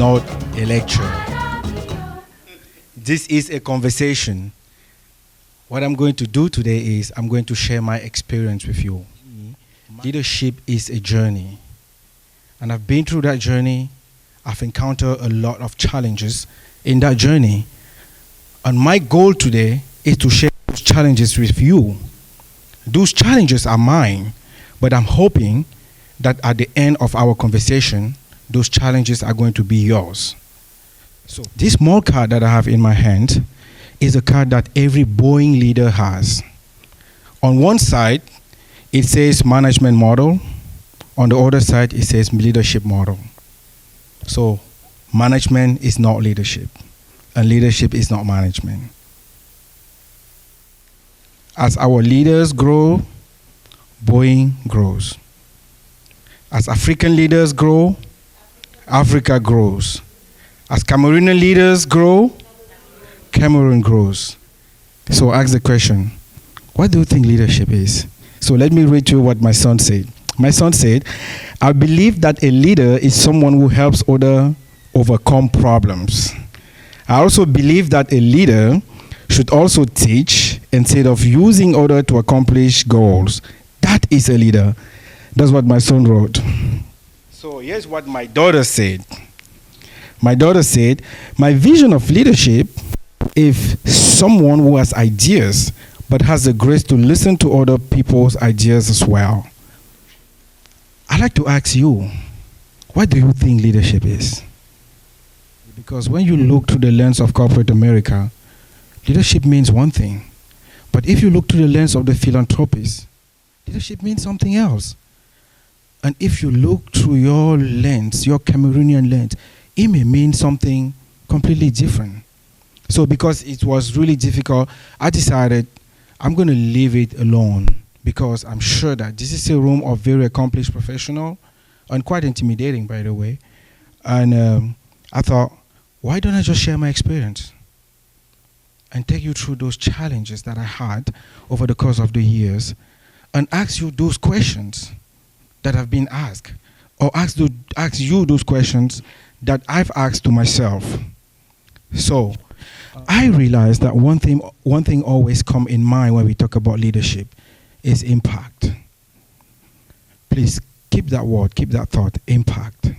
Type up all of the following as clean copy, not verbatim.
not a lecture. This is a conversation. What I'm going to do today is I'm going to share my experience with you. Leadership is a journey. And I've been through that journey. I've encountered a lot of challenges in that journey. And my goal today is to share those challenges with you. Those challenges are mine, but I'm hoping that at the end of our conversation, those challenges are going to be yours. So this small card that I have in my hand is a card that every Boeing leader has. On one side, it says management model. On the other side, it says leadership model. So management is not leadership, and leadership is not management. As our leaders grow, Boeing grows. As African leaders grow, Africa grows. As Cameroonian leaders grow, Cameroon grows. So ask the question, what do you think leadership is? So let me read to you what my son said. My son said, I believe that a leader is someone who helps others overcome problems. I also believe that a leader should also teach instead of using others to accomplish goals. That is a leader. That's what my son wrote. So here's what my daughter said. My daughter said, my vision of leadership is someone who has ideas but has the grace to listen to other people's ideas as well. I'd like to ask you, what do you think leadership is? Because when you look through the lens of corporate America, leadership means one thing. But if you look through the lens of the philanthropist, leadership means something else. And if you look through your lens, your Cameroonian lens, it may mean something completely different. So because it was really difficult, I decided I'm going to leave it alone, because I'm sure that this is a room of very accomplished professionals and quite intimidating, by the way. And I thought, why don't I just share my experience and take you through those challenges that I had over the course of the years and ask you those questions that have been asked, or ask you those questions that I've asked to myself. So I realized that one thing always comes in mind when we talk about leadership is impact. Please keep that word, keep that thought, impact.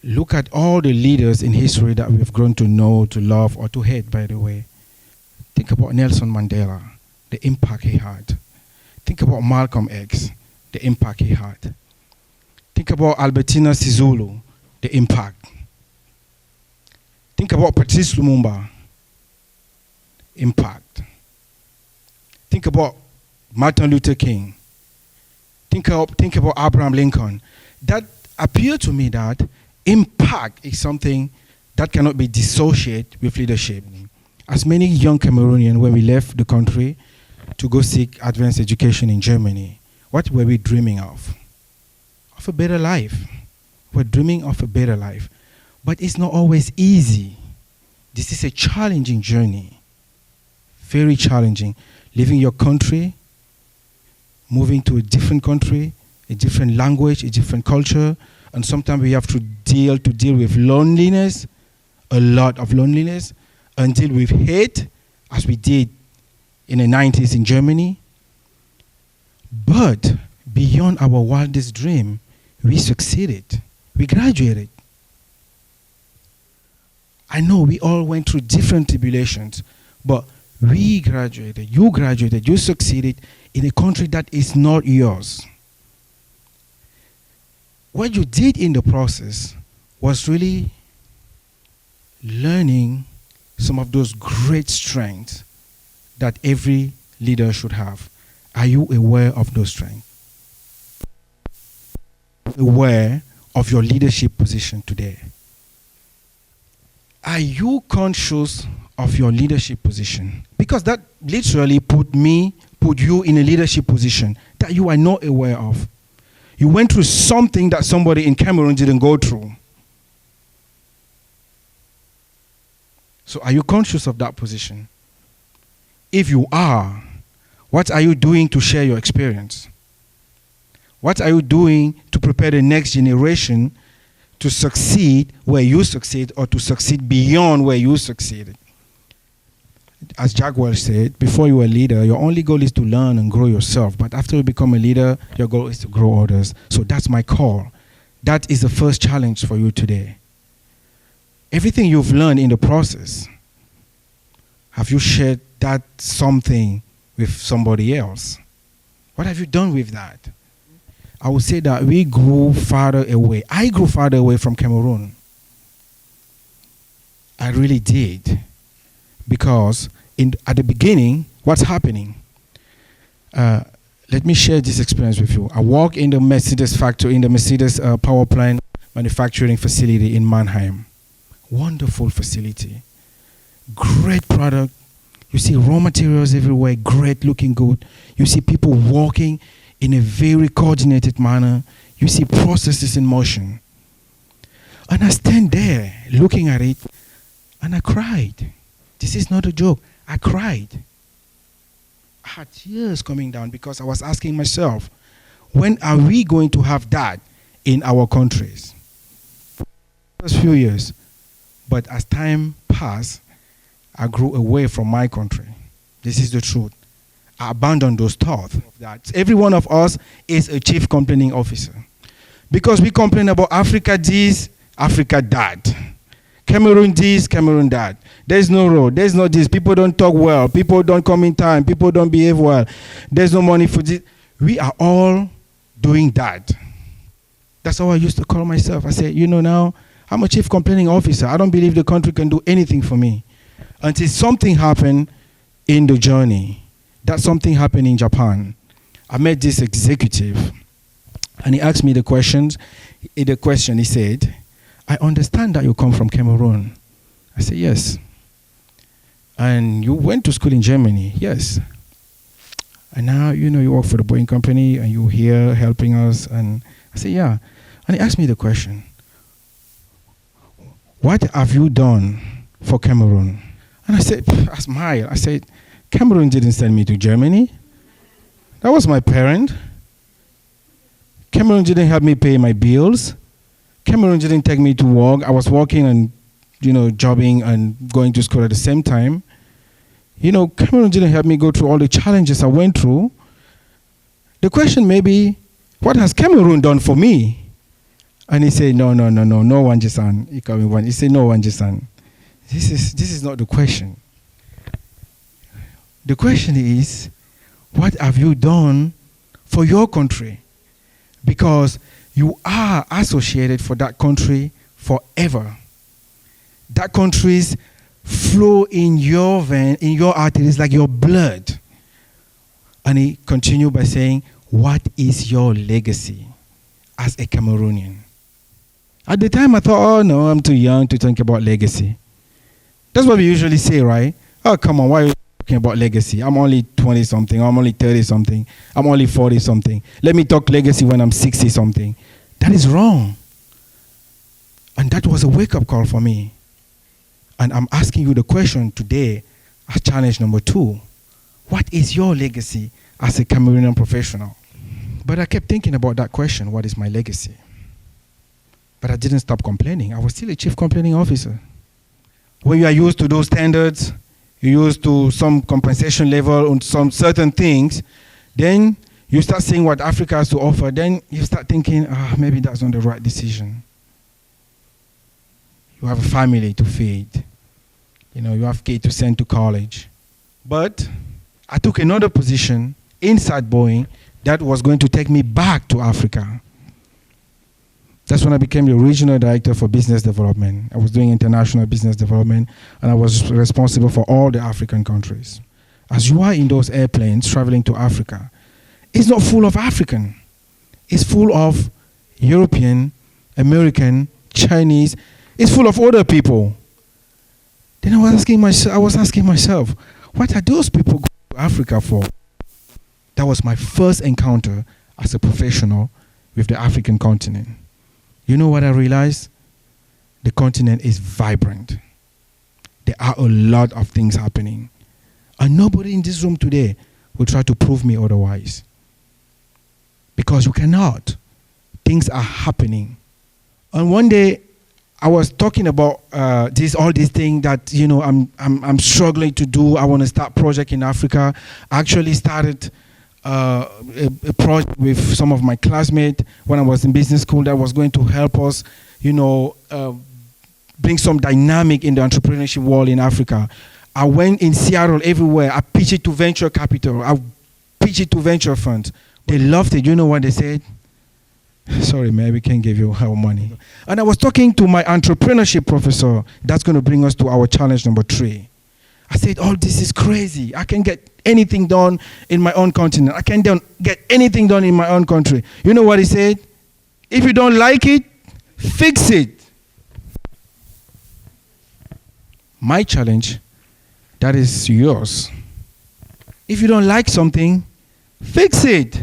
Look at all the leaders in history that we've grown to know, to love, or to hate, by the way. Think about Nelson Mandela, the impact he had. Think about Malcolm X, the impact he had. Think about Albertina Sisulu, the impact. Think about Patrice Lumumba, impact. Think about Martin Luther King. Think about Abraham Lincoln. That appeared to me that impact is something that cannot be dissociated with leadership. As many young Cameroonians, when we left the country to go seek advanced education in Germany, what were we dreaming of? Of a better life. We're dreaming of a better life. But it's not always easy. This is a challenging journey. Very challenging. Leaving your country, moving to a different country, a different language, a different culture, and sometimes we have to deal with loneliness, a lot of loneliness, and deal with hate, as we did in the 90s in Germany. But beyond our wildest dream, we succeeded. We graduated. I know we all went through different tribulations, but we graduated, you succeeded in a country that is not yours. What you did in the process was really learning some of those great strengths that every leader should have. Are you aware of those strengths? Aware of your leadership position today? Are you conscious of your leadership position? Because that literally put you in a leadership position that you are not aware of. You went through something that somebody in Cameroon didn't go through. So are you conscious of that position? If you are, what are you doing to share your experience? What are you doing to prepare the next generation to succeed where you succeed or to succeed beyond where you succeeded. As Jack Welch said, before you are a leader, your only goal is to learn and grow yourself. But after you become a leader, your goal is to grow others. So that's my call. That is the first challenge for you today. Everything you've learned in the process, have you shared that something with somebody else? What have you done with that? I would say that we grew farther away. I grew farther away from Cameroon. I really did. Because at the beginning, what's happening? Let me share this experience with you. I work in the Mercedes factory, in the Mercedes power plant manufacturing facility in Mannheim. Wonderful facility. Great product. You see raw materials everywhere, great, looking good. You see people working in a very coordinated manner. You see processes in motion. And I stand there looking at it, and I cried. This is not a joke. I cried. I had tears coming down because I was asking myself, when are we going to have that in our countries? First few years. But as time passed, I grew away from my country. This is the truth. I abandoned those thoughts. Every one of us is a chief complaining officer. Because we complain about Africa this, Africa that. Cameroon this, Cameroon that. There's no road, there's no this. People don't talk well. People don't come in time. People don't behave well. There's no money for this. We are all doing that. That's how I used to call myself. I said, now, I'm a chief complaining officer. I don't believe the country can do anything for me. Until something happened in the journey. That something happened in Japan. I met this executive, and he asked me the question, he said, I understand that you come from Cameroon. I said, yes. And you went to school in Germany? Yes. And now, you work for the Boeing company, and you're here helping us. And I said, yeah. And he asked me the question, what have you done for Cameroon? And I said, I smiled. I said, Cameroon didn't send me to Germany. That was my parent. Cameroon didn't help me pay my bills. Cameroon didn't take me to work. I was working and, jobbing and going to school at the same time. Cameroon didn't help me go through all the challenges I went through. The question may be, what has Cameroon done for me? And he said, no, Wandji-san. He said, no, Wandji-san. This is not the question. The question is, what have you done for your country? Because you are associated for that country forever. That country's flow in your vein, in your arteries, like your blood. And he continued by saying, what is your legacy as a Cameroonian? At the time, I thought, oh no, I'm too young to think about legacy. That's what we usually say, right? Oh, come on, why are you talking about legacy? I'm only 20-something, I'm only 30-something, I'm only 40-something. Let me talk legacy when I'm 60-something. That is wrong. And that was a wake-up call for me. And I'm asking you the question today as challenge number 2. What is your legacy as a Cameroonian professional? But I kept thinking about that question, what is my legacy? But I didn't stop complaining. I was still a chief complaining officer. When you are used to those standards, you're used to some compensation level on some certain things, then you start seeing what Africa has to offer. Then you start thinking, maybe that's not the right decision. You have a family to feed. You have kids to send to college. But I took another position inside Boeing that was going to take me back to Africa. That's when I became the regional director for business development. I was doing international business development, and I was responsible for all the African countries. As you are in those airplanes traveling to Africa, it's not full of African. It's full of European, American, Chinese. It's full of other people. Then I was asking myself, what are those people going to Africa for? That was my first encounter as a professional with the African continent. You know what I realized? The continent is vibrant. There are a lot of things happening. And nobody in this room today will try to prove me otherwise. Because you cannot. Things are happening And one day, I was talking about all these things that I'm struggling to do. I want to start project in Africa. I actually started a project with some of my classmates when I was in business school that was going to help us, bring some dynamic in the entrepreneurship world in Africa. I went in Seattle everywhere. I pitched it to venture capital. I pitched it to venture funds. They loved it. You know what they said? Sorry, man, we can't give you our money. And I was talking to my entrepreneurship professor. That's going to bring us to our challenge number 3. I said, oh, this is crazy. I can't get anything done in my own continent. I can't get anything done in my own country. You know what he said? If you don't like it, fix it. My challenge, that is yours. If you don't like something, fix it.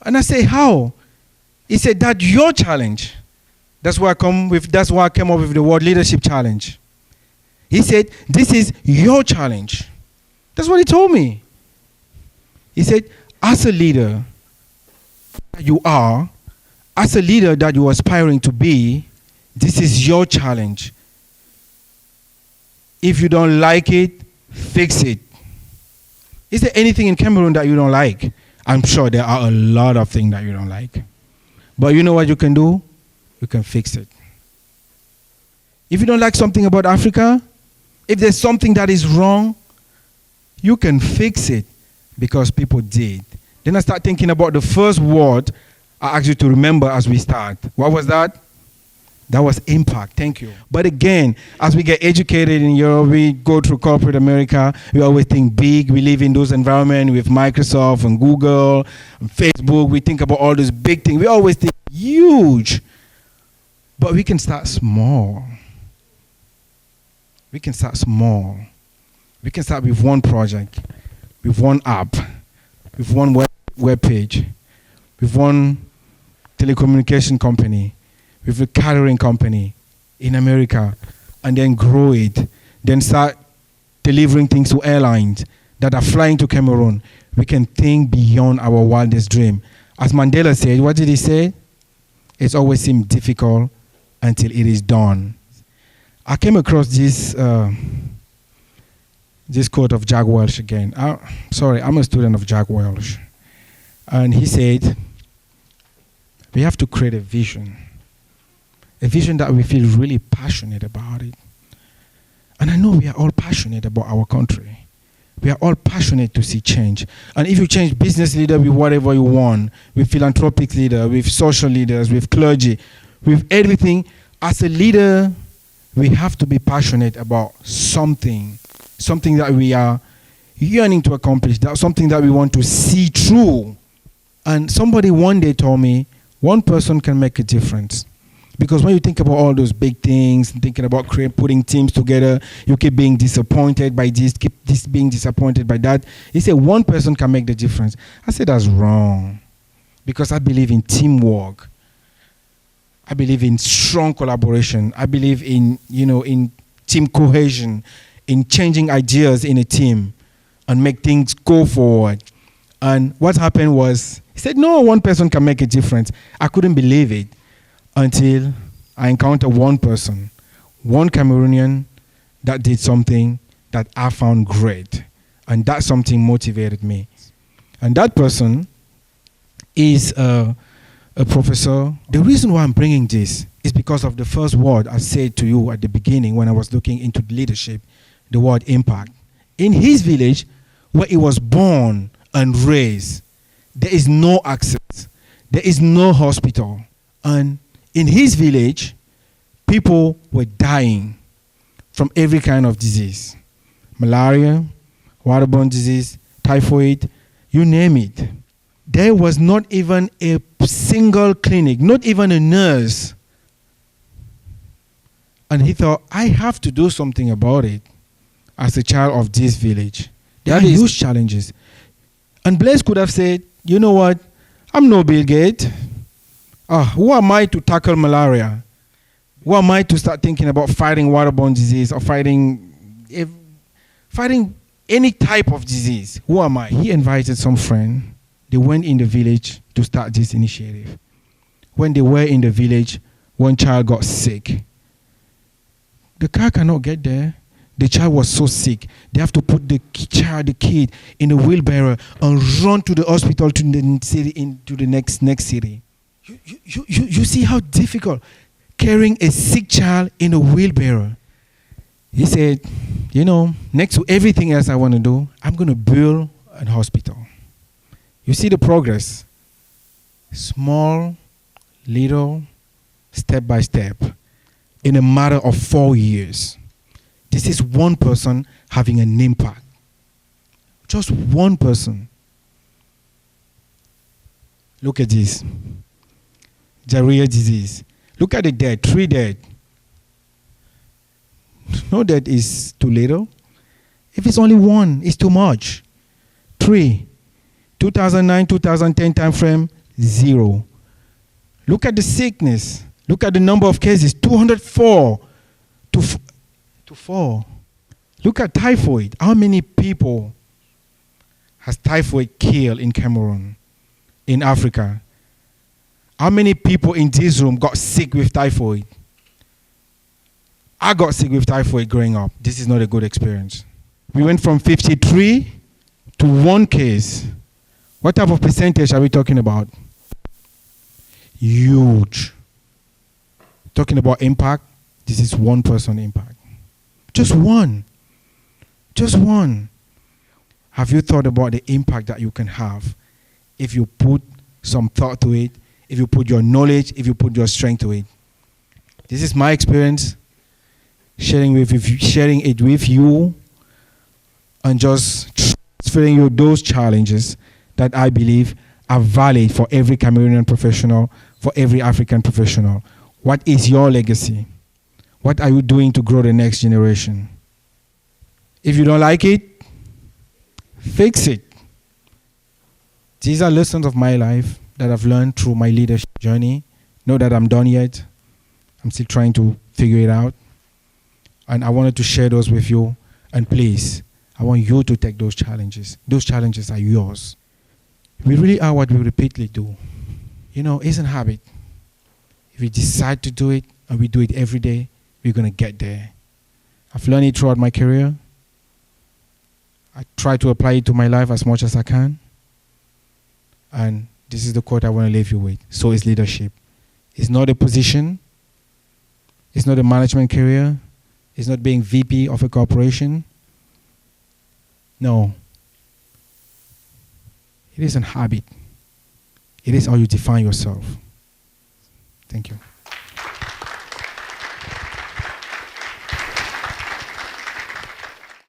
And I say, how? He said, that's your challenge. That's why I came up with the word leadership challenge. He said, this is your challenge. That's what he told me. He said, as a leader that you are, as a leader that you are aspiring to be, this is your challenge. If you don't like it, fix it. Is there anything in Cameroon that you don't like? I'm sure there are a lot of things that you don't like. But you know what you can do? You can fix it. If you don't like something about Africa, if there's something that is wrong, you can fix it because people did. Then I start thinking about the first word I asked you to remember as we start. What was that? That was impact. Thank you. But again, as we get educated in Europe, we go through corporate America, we always think big. We live in those environments with Microsoft and Google and Facebook. We think about all those big things. We always think huge. But we can start small. We can start small. We can start with one project, with one app, with one web page, with one telecommunication company, with a catering company in America, and then grow it. Then start delivering things to airlines that are flying to Cameroon. We can think beyond our wildest dream. As Mandela said, what did he say? It's always seemed difficult until it is done. I came across this quote of Jack Welch again. I'm a student of Jack Welch. And he said, we have to create a vision that we feel really passionate about it. And I know we are all passionate about our country. We are all passionate to see change. And if you change business leader with whatever you want, with philanthropic leader, with social leaders, with clergy, with everything, as a leader, we have to be passionate about something that we are yearning to accomplish, something that we want to see through. And somebody one day told me, one person can make a difference. Because when you think about all those big things, thinking about putting teams together, you keep being disappointed by this, keep being disappointed by that. He said, one person can make the difference. I said, that's wrong. Because I believe in teamwork. I believe in strong collaboration. I believe in team cohesion, in changing ideas in a team and make things go forward. And what happened was, he said, no, one person can make a difference. I couldn't believe it until I encountered one person, one Cameroonian that did something that I found great. And that something motivated me. And that person is a professor. The reason why I'm bringing this is because of the first word I said to you at the beginning when I was looking into leadership, the word impact. In his village, where he was born and raised, there is no access. There is no hospital. And in his village, people were dying from every kind of disease. Malaria, waterborne disease, typhoid, you name it. There was not even a single clinic, not even a nurse. And he thought, I have to do something about it as a child of this village. There are huge challenges. And Blaise could have said, you know what, I'm no Bill Gates. Who am I to tackle malaria? Who am I to start thinking about fighting waterborne disease or fighting any type of disease? Who am I? He invited some friend. They went in the village to start this initiative. when they were in the village, one child got sick. The car cannot get there. The child was so sick. They have to put the kid, in a wheelbarrow and run to the hospital to the city, into the next city. You see how difficult carrying a sick child in a wheelbarrow. He said, next to everything else I want to do, I'm going to build a hospital. You see the progress. Small, little, step by step, in a matter of 4 years. This is one person having an impact. Just one person. Look at this. Diarrhea disease. Look at the dead. 3 dead. No dead is too little. If it's only 1, it's too much. 3. 2009, 2010 time frame, 0. Look at the sickness. Look at the number of cases. 204 to 4. Look at typhoid. How many people has typhoid killed in Cameroon, in Africa? How many people in this room got sick with typhoid? I got sick with typhoid growing up. This is not a good experience. We went from 53 to 1 case. What type of percentage are we talking about? Huge. Talking about impact, this is 1 person impact. Just 1. Just 1. Have you thought about the impact that you can have if you put some thought to it, if you put your knowledge, if you put your strength to it? This is my experience, sharing it with you, and just transferring you those challenges that I believe are valid for every Cameroonian professional, for every African professional. What is your legacy? What are you doing to grow the next generation? If you don't like it, fix it. These are lessons of my life that I've learned through my leadership journey. Not that I'm done yet. I'm still trying to figure it out. And I wanted to share those with you. And please, I want you to take those challenges. Those challenges are yours. We really are what we repeatedly do. It's a habit. If we decide to do it and we do it every day, we're going to get there. I've learned it throughout my career. I try to apply it to my life as much as I can. And this is the quote I want to leave you with. So is leadership. It's not a position. It's not a management career. It's not being VP of a corporation. No. It is a habit. It is how you define yourself. Thank you.